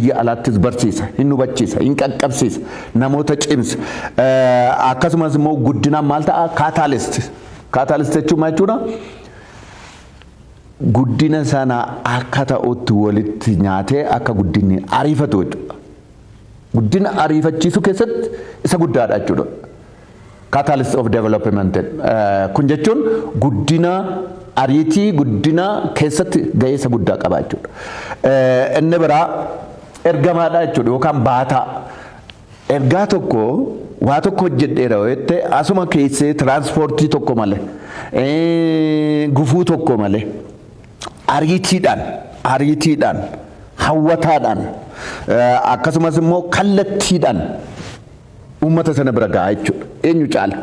biyya alaattis barsiisa, hin hubachiisa, hin qaqqabsiisa, namoota cimsa. Akkasumas immoo guddinaan maal ta'a? Kaataalist jechuun maal jechuudha? Guddina sana akka ta'utti walitti nyaatee akka guddinni ariifatu jechuudha. Guddina ariifachiisuu keessatti isa guddaadha jechuudha. Catalyst of development. Kun jechuun guddina ariitii guddina keessatti gahee isa guddaa qaba jechuudha. Inni biraa ergamaadha jechuudha yookaan baataa. Ergaa tokko waa tokko hojjedheera jettee asuma keessee tiraanspoortii tokko malee gufuu tokko malee ariitiidhaan hawwataadhaan akkasumas immoo kallattiidhaan uummata sana bira gahaa jechuudha. Eenyu caala?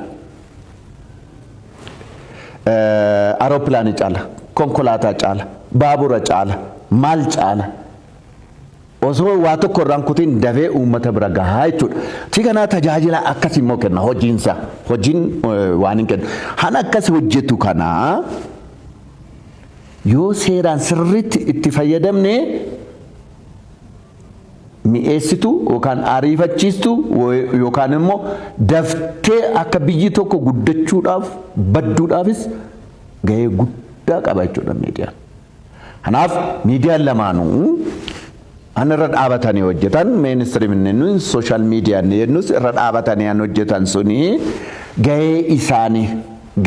Aeropilaanii caala, konkolaataa caala, baabura caala, maal caala? Osoo waa tokko irraan kutiin dafee uummata bira gahaa jechuudha. Tiganaa tajaajila akkasii immoo kenna hojiinsa. Hojiin waan hin kennu. Han akkasii hojjetu kanaa yoo seeraan sirriitti itti fayyadamne mi'eessitu yookaan ariifachiistu yookaan immoo daftee akka biyyi tokko guddachuudhaaf badduudhaafis gahee guddaa qaba jechuudha miidiyaan. Kanaaf miidiyaan lamaanuu irra dhaabatanii hojjetan mainstream inni social media jennus irra dhaabatanii hojjetan suni gahee isaanii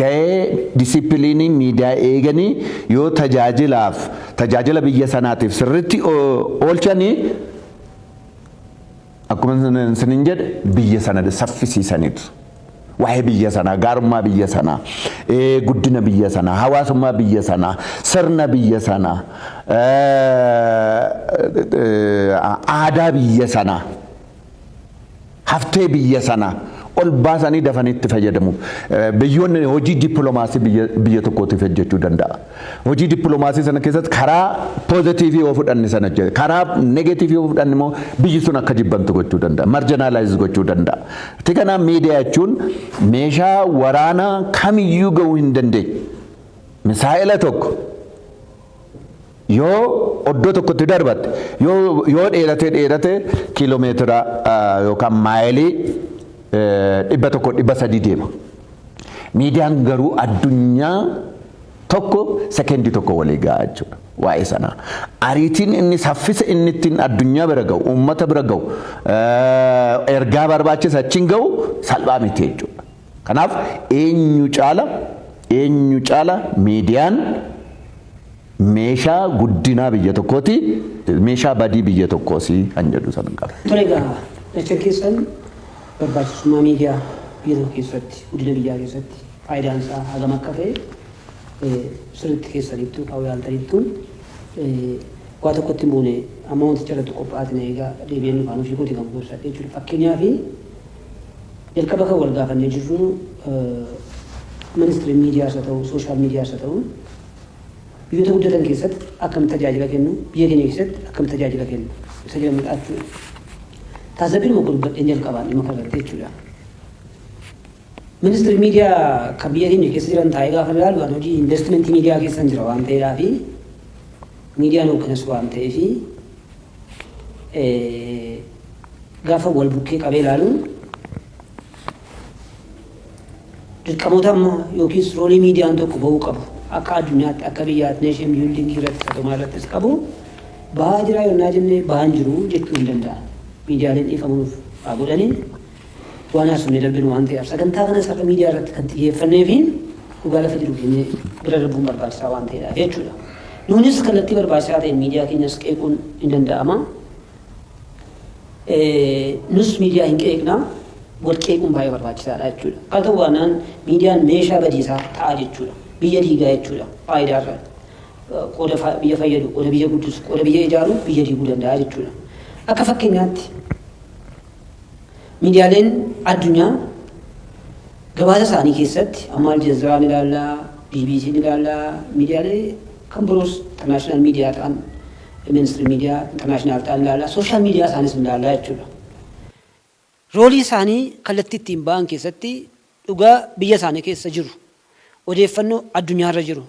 gahee disipiliinii miidiyaa eeganii yoo tajaajila biyya sanaatiif sirriitti oolchanii akkuma sinin jedhe biyya sana saffisiisaniitu. Waa'ee biyya sanaa, gaarummaa biyya sanaa, guddina biyya sanaa, hawaasummaa biyya sanaa, sirna biyya sanaa, aadaa biyya sanaa, haftee biyya sanaa ol baasanii dafanii itti fayyadamu. Biyyoonni hojii dippiloomaasii biyya tokkootiif hojjechuu danda'a. Hojii dippiloomaasii sana keessatti karaa poozitiivii yoo fudhanne sana hojjeta. Karaa negeetiivii yoo fudhanne immoo biyyi sun akka jibbantu gochuu danda'a. Marjinaalaayiz gochuu danda'a. Tikanaa miidiyaa jechuun meeshaa waraanaa kamiyyuu gahuu hin dandeenye. Misaa'ila tokko yoo oddoo tokkotti darbatte yoo dheerate kiiloomeetira yookaan maayilii 100 deema. Miidiyaan garuu addunyaa tokko sekendii tokko walii gahaa jechuudha. Waa'ee sanaa. Ariitiin inni saffisa inni ittiin addunyaa bira gahu, uummata bira gahu, ergaa barbaachisa achiin gahu salphaa miti jechuudha. Kanaaf eenyu caala miidiyaan meeshaa guddinaa biyya tokkooti, meeshaa badii biyya tokkoosii kan jedhu sana qaba. Jecha keessan barbaachisummaa miidiyaa biyya tokko keessatti, guddina biyyaa keessatti faayidaan isaa hagam akka ta'e sirriitti keessanitti qabu yaaltanitti waa tokkotti hin buune amma wanticha irratti qophaa'atin eegaa deebi'een dhufaan ofii kooti kan gorsadhe jechuudha. Fakkeenyaaf jalqaba kan wal gaafannee jirru ministeera miidiyaas haa ta'u, sooshaal miidiyaas haa ta'u biyyoota guddatan keessatti akkam tajaajila kennu, biyya keenya keessatti akkam tajaajila kennu isa jedhamudha jechuudha. Taasifni gurguddeen jalqabaan dhimma kanarratti jechuudha. Ministeerri miidiyaa kan biyya keenya keessa jiran taa'ee gaafa ilaalu hojii investimentii miidiyaa keessa jira waan ta'eedhaa fi miidiyaan hoogganas waan ta'eef gaafa wal bukkee qabee ilaaluun dirqamoota amma yookiis roolii miidiyaan tokko bahuu qabu akka addunyaatti akka biyyaatti neeshin biyyoolingii irratti sadumaa irrattis qabu bahaa jiraa yonnaa jennee bahaan jiru jechuu hin danda'a. Miidiyaaleen dhiifamuuf haa godhanii waan haasofnee darbinu waan ta'eef sagantaa kana sarara miidiyaa irratti kan xiyyeeffannee fi dhugaa lafa jiru keenya bira darbuun barbaachisaa waan ta'eedhaaf jechuudha. Nuunis kallattii barbaachisaa ta'een miidiyaa keenyas qeequun hin danda'ama. Nus miidiyaa hin qeeqna wal qeequun baay'ee barbaachisaadha jechuudha. Haa ta'u baannaan miidiyaan meeshaa badiisaa ta'a jechuudha. Biyya diigaa jechuudha. Faayidaa irraa qooda biyya fayyadu, qooda biyya guddisu, qooda biyya ijaaru biyya diiguu danda'a jechuudha. Akka fakkeenyaatti miidiyaaleen addunyaa gabaasa isaanii keessatti amma Aljazeeraan ilaallaa, BBC'n ilaallaa, miidiyaalee kan biroos internaashinaal miidiyaa ta'an, ministeera miidiyaa internaashinaal ta'an ilaallaa, sooshaal miidiyaa isaanis ilaallaa jechuudha. Roolii isaanii kallattii ittiin ba'an keessatti dhugaa biyya isaanii keessa jiru, odeeffannoo addunyaarra jiru,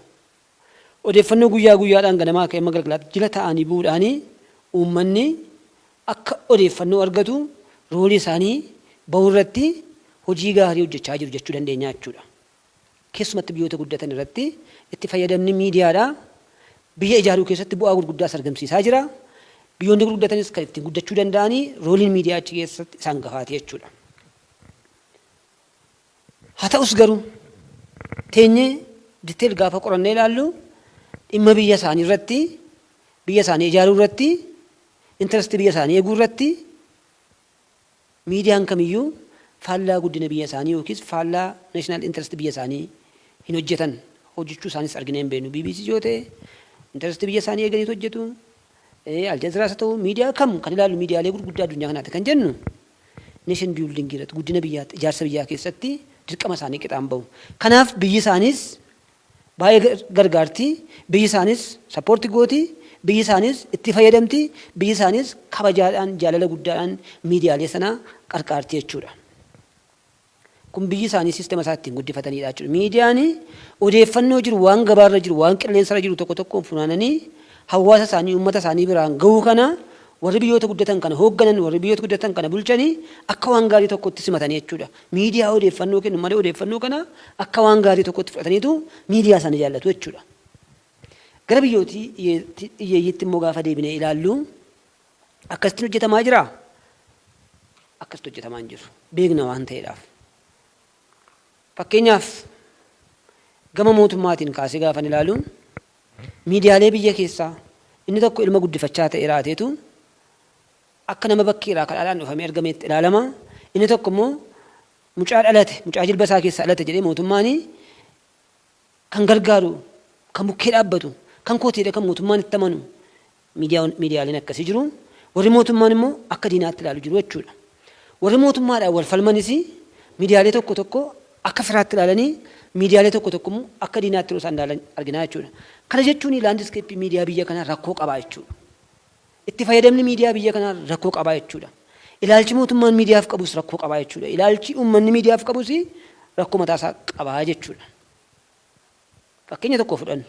odeeffannoo guyyaa guyyaadhaan ganamaa ka'ee galgalaatti jila ta'anii bu'uudhaanii uummanni akka odeeffannoo argatu roolii isaanii bahurratti hojii gaarii hojjechaa jiru jechuu dandeenya jechuudha. Keessumatti biyyoota guddatan irratti itti fayyadamni miidiyaadhaa biyya ijaaruu keessatti bu'aa gurguddaa argamsiisaa jira. Biyyoonni guddatanis kan ittiin guddachuu danda'anii rooliin miidiyaa achi keessatti isaan gahaati jechuudha. Haa ta'us garuu teenyee diteel gaafa qorannee ilaallu dhimma biyya isaanii irratti biyya isaanii ijaaruu irratti intarestii biyya isaanii eeguu irratti miidiyaan kamiyyuu faallaa guddina biyya isaanii yookiis faallaa naashinaal intarestii biyya isaanii hin hojjetan hojjechuu isaanis arginee hin beeknu. BBC yoo ta'e intarestii biyya isaanii eeganiitu hojjetu. Aljazeeraas haa ta'u miidiyaa kam kan ilaallu miidiyaalee gurguddaa addunyaa kanaati kan jennu neeshin biildingii irratti guddina biyyaa ijaarsa biyyaa keessatti dirqama isaanii qixaan bahu. Kanaaf biyyi isaanis baay'ee gargaarti, biyyi isaanis sappoortii gooti, biyyi isaanis itti fayyadamti, biyyi isaanis kabajaadhaan jaalala guddaadhaan miidiyaalee sana qarqaarti jechuudha. Kun biyyi isaanii siistema isaa ittiin guddifatanidha jechuudha. Miidiyaan odeeffannoo jiru waan gabaarra jiru waan qilleensarra jiru tokko tokkoon funaananii hawaasa isaanii uummata isaanii biraan gahuu kana warri biyyoota guddatan kana hoogganan warri biyyoota guddatan kana bulchanii akka waan gaarii tokkotti simatanii jechuudha. Miidiyaa odeeffannoo kennu malee odeeffannoo kana akka waan gaarii tokkotti fudhataniitu miidiyaa sana jaallatu jechuudha. Gara biyyootii hiyyeeyyiitti immoo gaafa deebinee ilaallu akkasitti hojjetamaa jira. Akkasitti hojjetamaa hin jiru. Beekna waan ta'eedhaaf. Fakkeenyaaf gama mootummaatiin kaasee gaafa ilaalu miidiyaalee biyya keessaa inni tokko ilma guddifachaa ta'e raateetu akka nama bakkeeraa kadhaadhaan dhufamee argameetti ilaalama. Inni tokko immoo mucaa dhalate mucaa jilba isaa keessaa dhalate jedhee mootummaan kan gargaaru kan bukkee dhaabbatu kan kootiidha kan mootummaan itti amanu miidiyaaleen akkasii jiru. Warri mootummaan immoo akka diinaatti ilaalu jiru jechuudha. Warri mootummaadhaan wal falmanis miidiyaalee tokko tokko akka firaatti ilaalanii miidiyaalee tokko tokko immoo akka diinaatti yeroo isaan ilaalan arginaa jechuudha. Kana jechuun laandiskeeppii miidiyaa biyya kanaa rakkoo qabaa jechuudha. Itti fayyadamni miidiyaa biyya kanaa rakkoo qabaa jechuudha. Ilaalchi mootummaan miidiyaaf qabus rakkoo qabaa jechuudha. Ilaalchi uummanni miidiyaaf qabus rakkoo mataasaa qabaa jechuudha. Fakkeenya tokko fudhannu.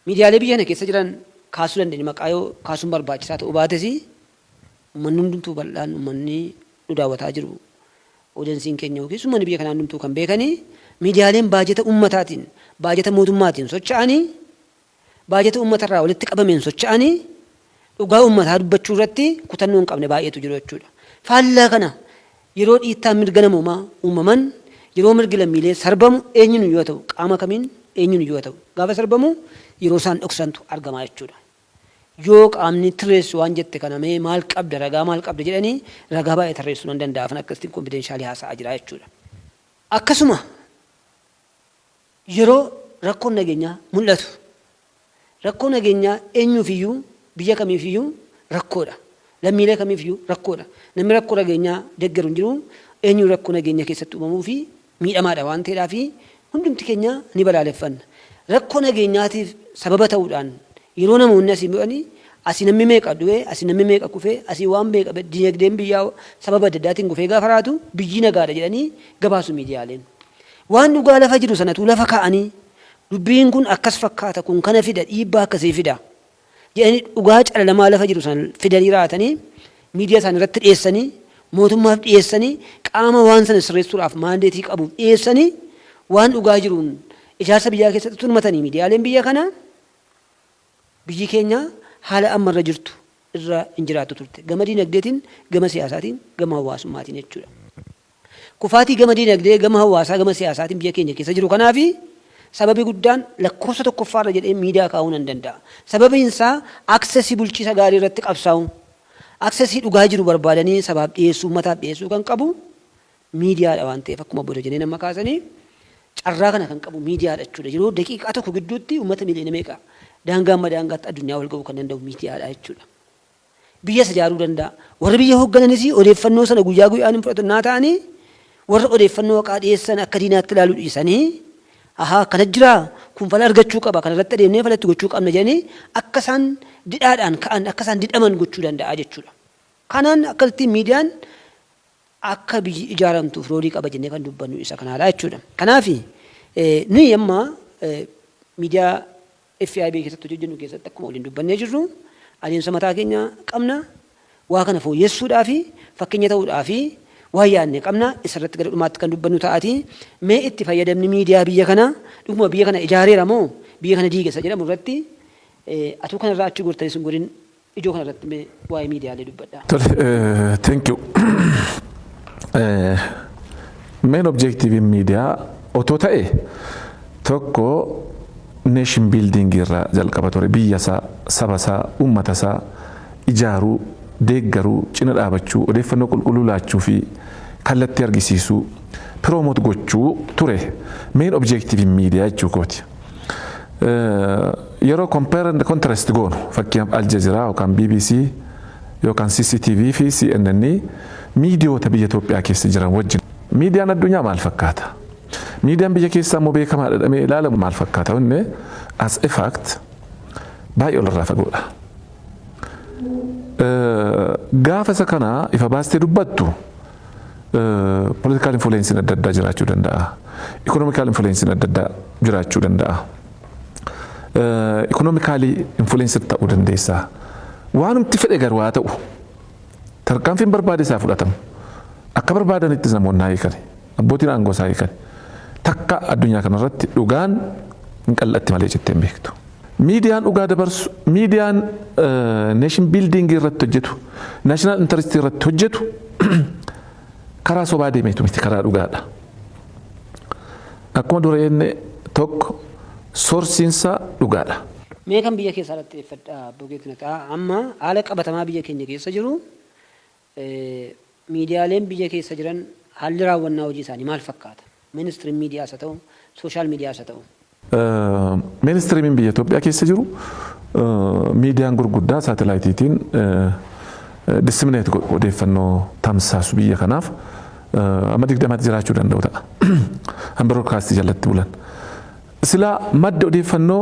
Miidiyaalee biyya kana keessa jiran kaasuu dandeenya maqaa yoo kaasuun barbaachisaa ta'uu baates uummanni hundumtuu bal'aan uummanni nu daawwataa jiru. Odensiin keenya yookiis uummanni biyya kanaa hundumtuu kan beekanii miidiyaaleen baajata uummataatiin baajata mootummaatiin socho'anii baajata uummatarraa walitti qabameen socho'anii dhugaa uummataa dubbachuu irratti kutannoo hin qabne baay'eetu jiru jechuudha. Faallaa kana yeroo dhiittaan mirga namoomaa uumaman yeroo mirgi lammiilee sarbamu eenyuun yoo ta'u qaama kamiin eenyuun yoo ta'u gaafa sarbamu yeroo isaan dhoksantu argama jechuudha. Yoo qaamni tireessu waan jette kana mee maal qabda ragaa maal qabda jedhanii ragaa baay'ee tarreessuu nan danda'an akkasitti konfideenshaalii haasa'aa jira jechuudha. Akkasuma yeroo rakkoon nageenyaa mul'atu rakkoon nageenyaa eenyuufiyyuu biyya kamiifiyyuu rakkoodha. Lammiilee kamiifiyyuu rakkoodha. Namni rakkoo nageenyaa deeggaru hin jiru eenyu rakkoo nageenya keessatti uumamuu fi miidhamaadha waan ta'eedhaaf hundumti keenya ni balaaleffanna. Rakkoo nageenyaatiif sababa ta'uudhaan yeroo namoonni asii bu'anii asii namni meeqa du'ee asii namni meeqa kufee asii waan meeqa dinagdeen biyyaa sababa adda addaatiin kufee gaafa raatu biyyi nagaadha jedhanii gabaasu miidiyaaleen. Waan dhugaa lafa jiru sanatu lafa kaa'anii dubbiin kun akkas fakkaata kun kana fida dhiibbaa akkasii fida jedhanii dhugaa calalamaa lafa jiru sana fidanii raatanii miidiyaa isaanii irratti dhiyeessanii mootummaaf dhiyeessanii qaama waan sana sirreessuudhaaf maandeetii qabuuf dhiyeessanii waan dhugaa jiruun ijaarsa biyyaa keessatti turmatanii miidiyaaleen biyya kanaa biyyi keenya haala ammarra jirtu irra hin jiraattu turte. Gama diinagdeetiin, gama siyaasaatiin, gama hawaasummaatiin jechuudha. Kufaatii gama diinagdee, gama hawaasaa, gama siyaasaatiin biyya keenya keessa jiru kanaafi sababi guddaan lakkoofsa tokkoffaarra jedhee miidiyaa kaa'uu nan danda'a. Sababiin isaa aksesii bulchiisa gaarii irratti qabsaa'u. Aksesii dhugaa jiru barbaadanii sabaaf dhiyeessuu, uummataaf dhiyeessuu kan qabu miidiyaadha waan ta'eef akkuma boda jennee nama kaasanii carraa kana kan qabu miidiyaadha jechuudha. Yeroo daqiiqaa tokko gidduutti uummata miliyoona meeqa daangaa amma daangaatti addunyaa wal ga'uu kan danda'u miidiyaadha jechuudha. Biyya isa ijaaruu danda'a. Warri biyya hooggananis odeeffannoo sana guyyaa guyyaan hin fudhatu naa ta'anii warra odeeffannoo haqaa dhiyeessan akka diinaatti ilaaluu dhiisanii kana jira kun fala argachuu qaba kana irratti adeemnee falatti gochuu qabna jedhanii akka isaan didhaadhaan ka'an akka isaan didhaman gochuu danda'a jechuudha. Kanaan akkasitti miidiyaan akka biyyi ijaaramtuuf roolii qaba jennee kan dubbannu isa kanaadha jechuudha. Kanaaf nuyi amma miidiyaa FIB keessatti hojjennu keessatti akkuma waliin dubbannee jirru adeemsa mataa keenya qabna waa kana fooyyessuudhaa fi fakkeenya ta'uudhaa fi waa yaadne qabna isarratti gara dhumaatti kan dubbannu ta'ati mee itti fayyadamni miidiyaa biyya kana dhuguma biyya kana ijaareera moo biyya kana diigessa jedhamu irratti atuu kanarraa achi gortanii sun godhin ijoo kanarratti mee waa'ee miidiyaalee dubbadhaa. Thank you. Main objective in media otoo ta'e tokko nation building irraa jalqaba ture biyya isaa saba isaa uummata isaa ijaaruu deeggaruu cina dhaabachuu odeeffannoo qulqulluu laachuu fi kallattii argisiisuu promote gochuu ture main objective in media jechuu kooti. Yeroo compare and contrast goonu fakkeenyaaf Al Jazeera yookaan BBC yookaan CCTV fi CNN miidiyoota biyya Itoophiyaa keessa jiran wajjin miidiyaan addunyaa maal fakkaata? Miidiyaan biyya keessaa immoo beekamaadha jedhamee ilaalamu maal fakkaata? Wanne as a fact baay'ee walirraa fagoodha. Gaafa isa kana ifa baastee dubbattu political influence adda addaa jiraachuu danda'a. Economical influence adda addaa jiraachuu danda'a. Economically influence ta'uu dandeessa. Waanumti fedhe garuu haa ta'u tarkaanfiin barbaade isaa fudhatamu. Akka barbaadanitti namoonni haa hiikani. Abbootiin aangoo isaa hiikani. Takka addunyaa kanarratti dhugaan hin qal'atti malee jettee hin beektu. Miidiyaan dhugaa dabarsu, miidiyaan nation building irratti hojjetu, national interest irratti hojjetu karaa sobaa deemeetu miti karaa dhugaadha. Akkuma dura jenne tokko soorsiinsa dhugaadha. Mee kan biyya keessaa irratti xiyyeeffadhaa bogeetti ta'a amma haala qabatamaa biyya keenya keessa jiru miidiyaaleen biyya keessa jiran haalli raawwannaa hojii isaanii maal fakkaata? Ministiriin miidiyaas haa ta'u, sooshaal miidiyaas haa ta'u. Ministiriin biyya Itoophiyaa keessa jiru miidiyaan gurguddaa saatalaayitiitiin disimineet odeeffannoo tamsaasu biyya kanaaf amma 20 jiraachuu danda'u ta'a. Broadcast jalatti bulan. Silaa madda odeeffannoo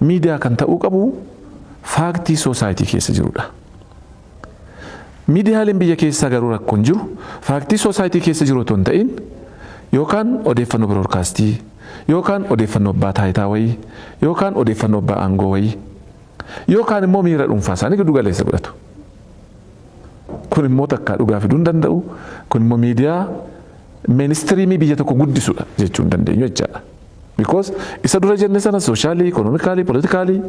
miidiyaa kan ta'uu qabu faaktii soosaayitii keessa jirudha. Miidiyaaleen biyya keessaa garuu rakkoon jiru faaktii soosaayitii keessa jiru otoo hin ta'in yookaan odeeffannoo broadcastii yookaan odeeffannoo abbaa taayitaa wayii yookaan odeeffannoo abbaa aangoo wayii yookaan immoo miira dhuunfaa isaanii giddu galeessa godhatu. Kun immoo takkaa dhugaa fiduu hin danda'u. Kun immoo miidiyaa ministiriimii biyya tokko guddisudha jechuu hin dandeenyu jechaadha. Because isa dura jenne sana socially, economically, politically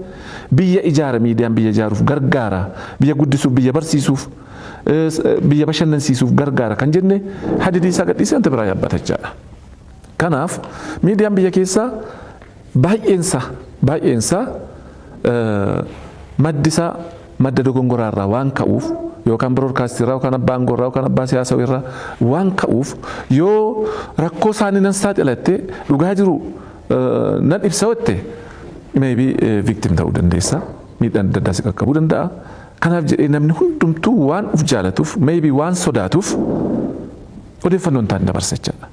biyya ijaara miidiyaan biyya ijaaruuf gargaara, biyya guddisuuf, biyya barsiisuuf, biyya bashannansiisuuf gargaara kan jenne hadidii isaa gadhiisee anta biraa yaabbata jechaadha. Kanaaf miidiyaan biyya keessaa baay'eensa maddisaa madda dogongoraarraa waan ka'uuf yookaan broadcastirraa yookaan abbaa aangoorraa yookaan abbaa siyaasaa irraa waan ka'uuf yoo rakkoo isaanii nan saaxilatte dhugaa jiru nan ibsa wette maybe victim ta'uu dandeessa miidhaan adda addaa si qaqqabuu danda'a. Kanaaf jedhee namni hundumtuu waan uf jaalatuuf maybe waan sodaatuuf odeeffannoon ta'an dabarsa jechaadha.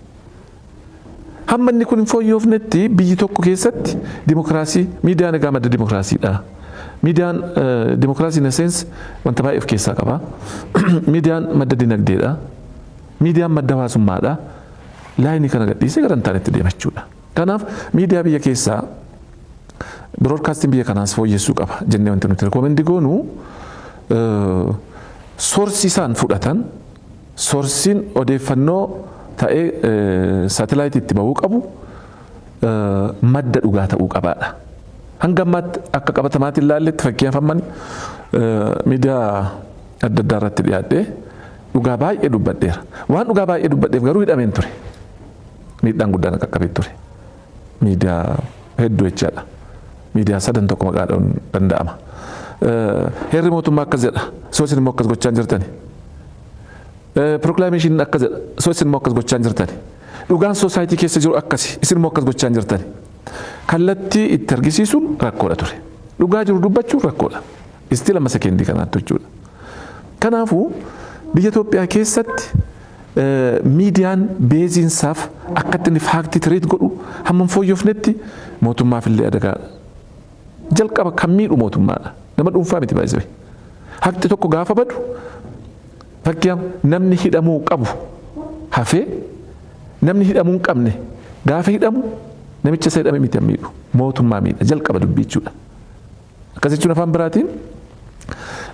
Hamma inni kun hin fooyyofnetti biyyi tokko keessatti dimokiraasii miidiyaan egaa madda dimokiraasiidha. Miidiyaan dimokiraasii in a sense wanta baay'ee of keessaa qaba. Miidiyaan madda dinagdeedha. Miidiyaan madda hawaasummaadha. Laayinii kana gadhiisee gara hin taanetti deemachuudha. Kanaaf miidiyaa biyya keessaa broadcasting biyya kanaas fooyyessuu qaba jennee wanti nuti rekomendi goonu soorsii isaan fudhatan soorsiin odeeffannoo ta'ee saatalaayitiitti bahuu qabu madda dhugaa ta'uu qabaadha. Hanga ammaatti akka qabatamaatti ilaalletti fakkeenyaaf amman miidiyaa adda addaa irratti dhiyaadhee dhugaa baay'ee dubbadheera. Waan dhugaa baay'ee dubbadheef garuu hidhameen ture. Miidhaan guddaan qaqqabee ture. Miidiyaa hedduu jechaadha. Miidiyaa 3 tokko maqaadhaan danda'ama. Heerri mootummaa akkas jedha. Soosin immoo akkas gochaa jirtani. Proclamation akkas jedha. Soosin immoo akkas gochaa jirtani. Dhugaan soosaayitii keessa jiru akkasi. Isin immoo akkas gochaa jirtani. Kallattii itti argisiisuun rakkoodha ture. Dhugaa jiru dubbachuun rakkoodha. Isti lama sekendii kanaatti jechuudha. Kanaafuu biyya Itoophiyaa keessatti miidiyaan beeziinsaaf akkatti inni faaktii tiriit godhu hammam fooyyofnetti mootummaaf illee adagaadha. Jalqaba kan miidhu mootummaadha. Nama dhuunfaa miti baay'ee. Haqni tokko gaafa badu fakkeenyaaf namni hidhamuu qabu hafee namni hidhamuu hin qabne gaafa hidhamu namicha isa hidhame miti miidhu mootummaa miidha jalqaba dubbii jechuudha. Akkas jechuun afaan biraatiin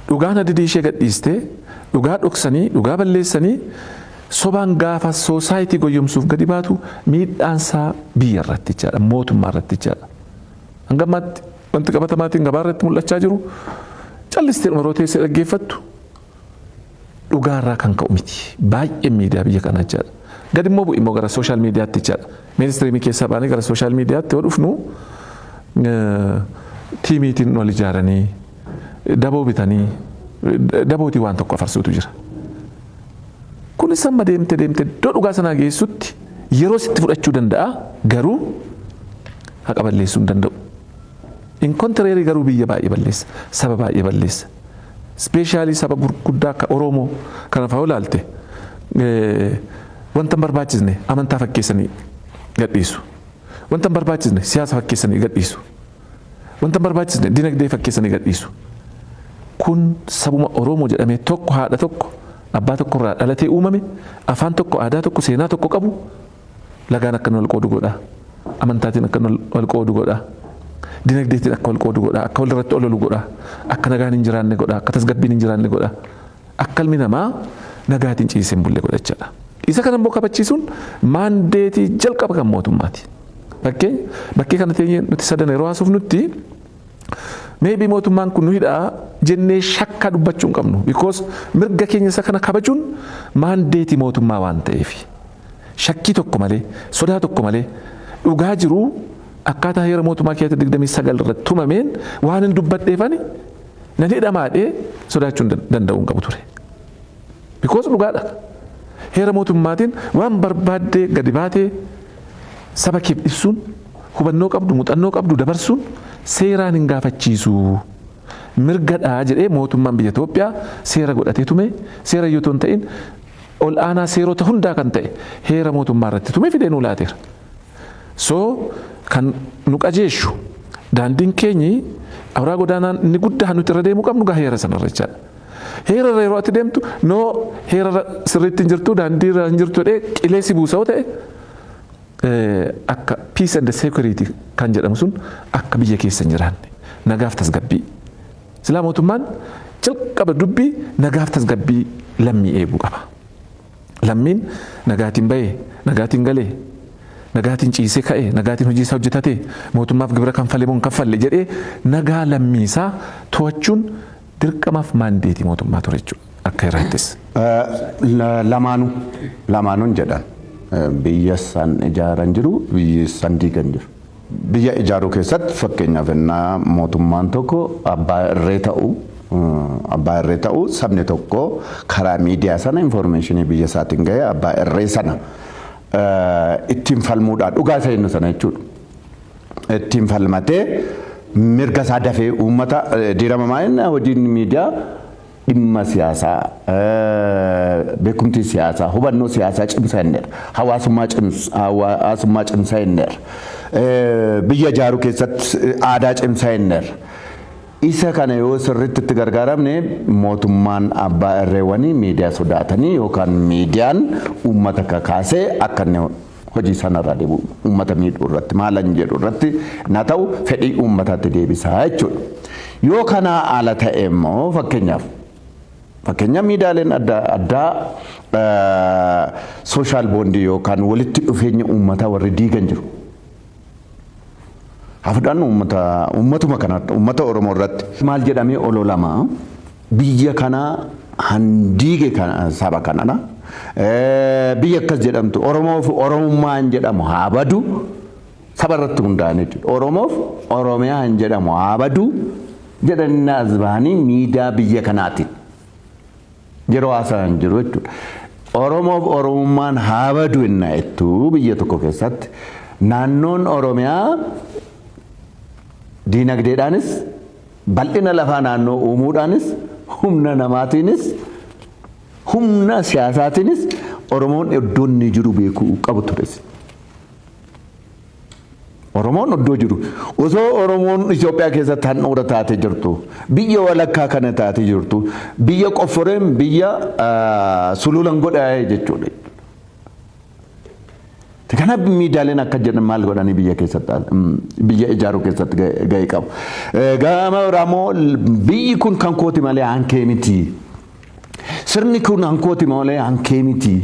dhugaan hadidii ishee gadhiistee dhugaa dhoksanii dhugaa balleessanii sobaan gaafa soosaayitii goyyomsuuf gadi baatu miidhaansaa biyya irratti jechaadha mootummaa irratti jechaadha. Hanga ammaatti wanti qabatamaatiin gabaa irratti mul'achaa jiru callistee yeroo teessee dhaggeeffattu dhugaarraa kan ka'u miti baay'ee miidiyaa biyya kanaa jechaadha. Gadi immoo bu'i immoo gara sooshaal miidiyaatti jechaadha. Ministeerii keessaa baanii gara sooshaal miidiyaatti yoo dhufnu tiimiitiin wal ijaaranii daboo bitanii dabootii waan tokko afarsuutu jira. Kunis amma deemte iddoo dhugaa sanaa geessutti yeroo sitti fudhachuu danda'a garuu haqa balleessuu hin danda'u. In kontireerii garuu biyya baay'ee balleessa saba baay'ee balleessa. Ispeeshaalii saba gurguddaa akka Oromoo kana fa'aa ilaalte wanta hin barbaachisne amantaa fakkeessanii gadhiisu. Wanta hin barbaachisne siyaasa fakkeessanii gadhiisu. Wanta hin barbaachisne dinagdee fakkeessanii gadhiisu. Kun sabuma Oromoo jedhamee tokko haadha tokko abbaa tokko irraa dhalatee uumame afaan tokko aadaa tokko seenaa tokko qabu lagaan akka wal qoodu godha. Amantaatiin akka wal qoodu godha. Dinagdeetiin akka wal qoodu godha. Akka walirratti ololu godha. Akka nagaan hin jiraanne godha. Akka tasgabbiin hin jiraanne godha. Akka ilmi namaa nagaatiin ciisee hin bulle godha jechaadha. Isa kana immoo kabachiisuun maandeetii jalqaba kan mootummaati. Bakkee kana teenyee nuti sadan yeroo haasuuf nutti maybe mootummaan kun nu hidhaa jennee shakka dubbachuu hin qabnu because mirga keenya isa kana kabajuun maandeetii mootummaa waan ta'eef shakkii tokko malee sodaa tokko malee dhugaa jiru akkaataa heera mootummaa keessa 29 irratti tumameen waan hin dubbadheefani nan hidhamaadhee sodaachuu danda'uu hin qabu ture because dhugaadha heera mootummaatiin waan barbaaddee gadi baatee saba kee ibsuun hubannoo qabdu muuxannoo qabdu dabarsuun seeraan hin gaafachiisu mirgadhaa jedhee mootummaan biyya Itoophiyaa seera godhatee tume seera yoo ta'in ol aanaa seerota hundaa kan ta'e heera mootummaa irratti tume fidee nu laateera. So kan nu qajeeshu daandiin keenyi awuraa godaanaan inni guddaa nuti irra deemuu qabnu gaa heera sanarra jechaadha. Heera yeroo ati deemtu noo heera sirriitti hin jirtu daandii irra hin jirtu jedhee qilee si buusa ta'e akka peace and security kan jedhamu sun akka biyya keessa hin jiraanne nagaaf tasgabbii silaa mootummaan jalqaba dubbii nagaaf tasgabbii lammii eeguu qaba. Lammiin nagaatiin bahee nagaatiin galee nagaatiin ciisee ka'ee nagaatiin hojii isaa hojjetatee mootummaaf gibira kanfalee moo hin kanfalle jedhee nagaa lammii isaa to'achuun dirqamaaf maandeetii mootummaa ture jechuudha akka irraattis. Lamaanuun jedhan. Biyya san ijaaran jiru biyya san diigan jiru. Biyya ijaaruu keessatti fakkeenyaaf ennaa mootummaan tokko abbaa irree ta'u sabni tokko karaa miidiyaa sana informationii biyya isaatiin ga'ee abbaa irree sana ittiin falmuudhaan dhugaa isa jennu sana jechuudha. Ittiin falmatee mirga isaa dafee uummata diiramamaa inni hojiin miidiyaa dhimma siyaasaa beekumtii siyaasaa hubannoo siyaasaa cimsaa inneera hawaasummaa cimsaa inneera biyya ijaaruu keessatti aadaa cimsaa inneera isa kana yoo sirriitti itti gargaaramne mootummaan abbaa irreewwanii miidiyaa sodaatanii yookaan miidiyaan uummata kakaasee akka inni hojii sanarraa deebi'u uummata miidhuu irratti maalan jedhu irratti na ta'u fedhii uummataatti deebisaa jechuudha. Yoo kana ala ta'e immoo fakkeenyaaf miidiyaaleen addaa sooshaal boondii yookaan walitti dhufeenya uummataa warri diigan jiru. Afdaan uummatuma kanatti uummata Oromoo irratti maal jedhamee ololamaa biyya kanaa handiige saba kanana biyya akkas jedhamtu Oromoof Oromummaan jedhamu haa badu saba irratti hundaa'an jechuudha. Oromoof Oromiyaan jedhamu haa badu jedhanii asbaanii miidiyaa biyya kanaatiin. Yeroo haasa'an jiru jechuudha. Oromoof Oromummaan haa badu innaa jettu biyya tokko keessatti naannoon Oromiyaa diinagdeedhaanis bal'ina lafaa naannoo uumuudhaanis humna namaatiinis humna siyaasaatiinis Oromoon iddoo inni jiru beekuu qabu ture. Oromoon iddoo jiru osoo Oromoon Itoophiyaa keessatti handhuura taatee jirtu biyya walakkaa kana taatee jirtu biyya qofforeen biyya sululan godhaa jechuudha. Kana miidiyaaleen akka jedhan maal godhanii biyya keessatti biyya ijaaruu keessatti gahee qabu. Gama Oromoo biyyi kun kan kooti malee hankee miti. sirni kun hankooti malee hankee miti.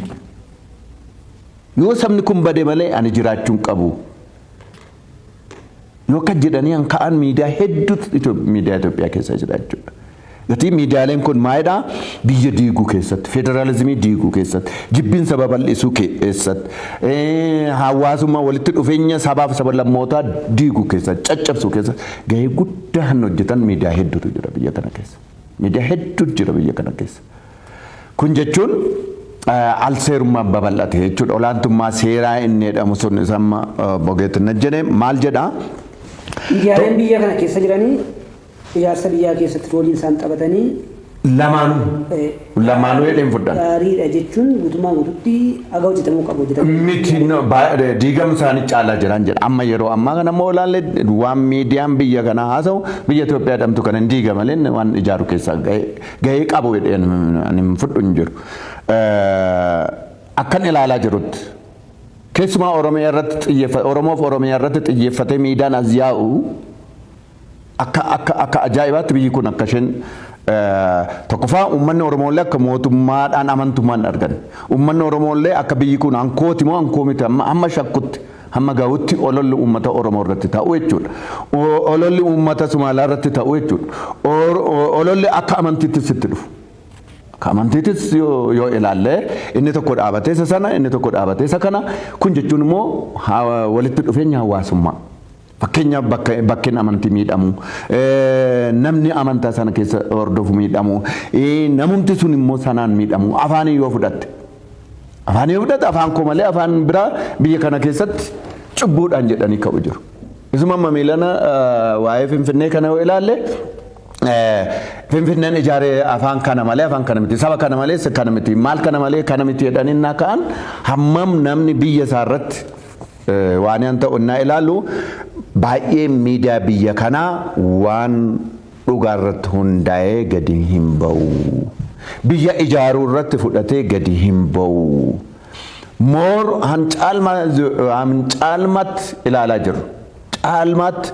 Yoo sabni kun bade malee ani jiraachuun qabu. Yoo akka jedhanii hanqaan miidiyaa hedduutu miidiyaa Itoophiyaa keessa jira jechuudha. Gatii miidiyaaleen kun maalidhaa? Biyya diiguu keessatti, federaalizimii diiguu keessatti, jibbinsa babal'isuu keessatti, hawaasummaa walitti dhufeenya sabaaf sab-lammootaa diiguu keessatti, caccabsuu keessatti gahee guddaa hojjetan miidiyaa hedduutu jira biyya kana keessa. Miidiyaa hedduutu jira biyya kana keessa. Kun jechuun alseerummaa babal'ate jechuudha. Olaantummaa seeraa inni jedhamu sun isamma bogeetti na jedhee maal jedhaa? Miidiyaaleen biyya kana keessa jiranii ijaarsa biyyaa keessatti rooliin isaan taphatanii lamaanuu jedheen fudhan. Gaariidha jechuun guutummaa guutuutti aga hojjetamuu qabu hojjetamuu. Miti diigamu isaanii caalaa jiran jedha. Amma yeroo ammaa kana immoo ilaalle waan miidiyaan biyya kanaa haasa'u biyya Itoophiyaa jedhamtu kana hin diigamalee waan ijaaru keessaa gahee qabu jedheen ani fudhu hin jiru. Akkan ilaalaa jirutti keessumaa Oromoof Oromiyaa irratti xiyyeeffatee miidiyaan as yaa'u akka ajaa'ibaatti biyyi kun akka isheen tokkoffaa uummanni Oromoolee akka mootummaadhaan amantummaan argan. Uummanni Oromoolee akka biyyi kun hankooti moo hankoo miti hamma shakkutti hamma gahutti ololli uummata Oromoo irratti ta'u jechuudha. Ololli uummata Sumaalaa irratti ta'u jechuudha. Ololli akka amantiitti sitti dhufu. Amantiitis yoo ilaalle inni tokko dhaabatee isa sana inni tokko dhaabatee isa kana kun jechuun immoo walitti dhufeenya hawaasummaa. Fakkeenyaaf bakkeen amantii miidhamu, namni amantaa sana keessa hordofu miidhamu, namumti sun immoo sanaan miidhamu, afaanii yoo fudhatte. Afaanii yoo fudhatte afaan koo malee afaan biraa biyya kana keessatti cubbuudhaan jedhanii ka'u jiru. Isuma amma miilana waa'ee Finfinnee kana yoo ilaalle Finfinneen ijaaree afaan kana malee afaan kana miti, saba kana malee kana miti, maal kana malee kana miti jedhanii naa ka'an hammam namni biyya isaa irratti waan yan ta'u naa ilaalu baay'ee miidiyaa biyya kanaa waan dhugaa irratti hundaa'ee gadi hin ba'u. Biyya ijaaruu irratti fudhatee gadi hin ba'u. Moor caalmaatti ilaalaa jiru. Caalmaatti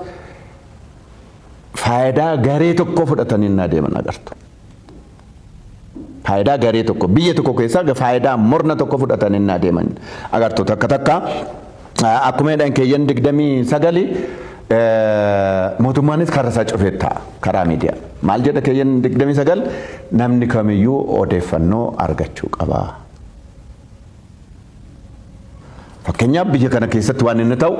faayidaa garee tokko fudhatanii naa deeman agartu. Faayidaa garee tokko biyya tokko keessaa faayidaa morna tokko fudhatanii naa deeman agartu takka takka. Akkuma jedhan keeyyan 29 mootummaanis karaa isaa cufee ta'a karaa miidiyaa. Maal jedha keeyyan 29 namni kamiyyuu odeeffannoo argachuu qaba. Fakkeenyaaf biyya kana keessatti waan inni ta'u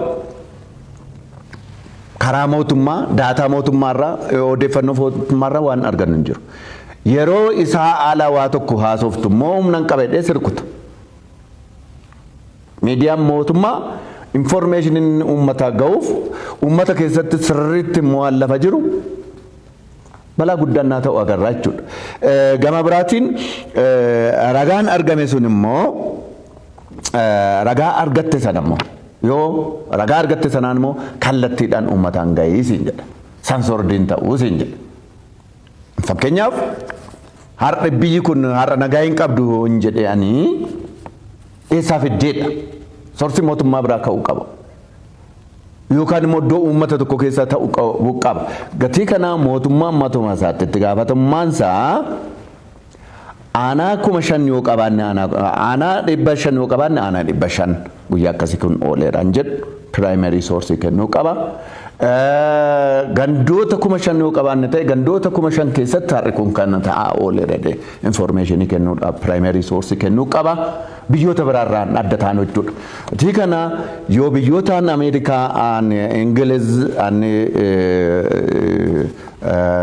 karaa mootummaa daataa mootummaarraa odeeffannoo mootummaarraa waan argannu hin jiru. Yeroo isaa ala waa tokko haasoftu immoo humna hin qabedhee sirkutu. Miidiyaan mootummaa informationin uummataa ga'uuf uummata keessatti sirriitti immoo lafa jiru balaa guddaan naa ta'u agarraa jechuudha. Gama biraatiin ragaan argame sun immoo ragaa argatte sana immoo yoo ragaa argatte sanaan immoo kallattiidhaan uummataan ga'ii siin jedha. Sansoordiin ta'uu siin jedha. Fakkeenyaaf har'a biyyi kun har'a nagaa hin qabdu hin jedhanii eessaa fiddeedha. Soorsi mootummaa biraa ka'uu qaba. Yookaan immoo iddoo uummata tokko keessaa ta'uu qaba. Gatii kana mootummaan matuma isaatti itti gaafatamummaan isaa aanaa 5,000 yoo qabaanne aanaa 500 yoo qabaanne aanaa 500 guyyaa akkasii kun ooleeraan jedhu primary source kennuu qaba. Gandoota 5,000 yoo qabaanne ta'e gandoota 5,000 keessatti har'i kun kan ta'aa ooleera information kennuudhaaf primary source kennuu qaba. Biyyoota biraarraan adda ta'an jechuudha. Tii kana yoo biyyootaan Ameerikaa, Ingiliz,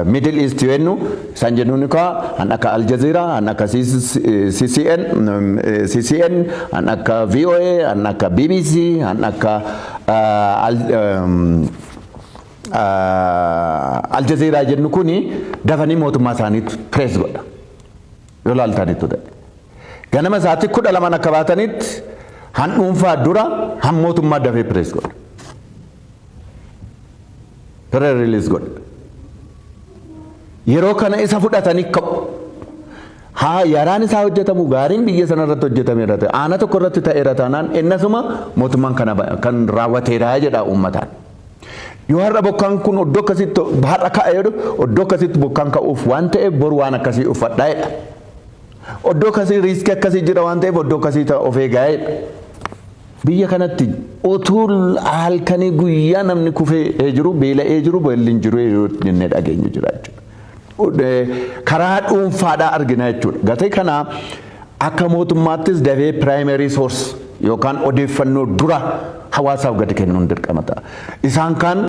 Middle East yennu isaan jennuun kan akka Al Jazeera, kan akka CCN, kan akka VOA, kan akka BBC, kan akka Al Jazeera jennu kuni dafanii mootummaa isaaniitu press godha. Yoo laaltaniitu ta'e. Ganama isaatti 12 akka baatanitti han dhuunfaa dura han mootummaa dafee press godha. Press release godha. Yeroo kana isa fudhatanii ka'u. Yaraan isaa hojjetamu gaariin biyya sana irratti hojjetameera ta'e aana tokko irratti ta'eera taanaan innasuma mootummaan kan raawwateera jedha uummataan. Yoo har'a bokkaan kun oddoo akkasitti har'a ka'ee jedhu oddoo akkasitti bokkaan ka'uuf waan ta'eef boru waan akkasii uffadhaa jedha. Oddoo kasii riiskii akkasii jira waan ta'eef oddoo kasii of eegaa. Biyya kanatti otuu halkanii guyyaa namni kufee jiru beela'ee jiru beelli jiru jennee dhageenyu jira jechuudha. Karaa dhuunfaadhaa argina jechuudha. Gatii kana akka mootummaattis dafee primary source yookaan odeeffannoo dura hawaasaaf gadi kennuun dirqama ta'a. Isaan kaan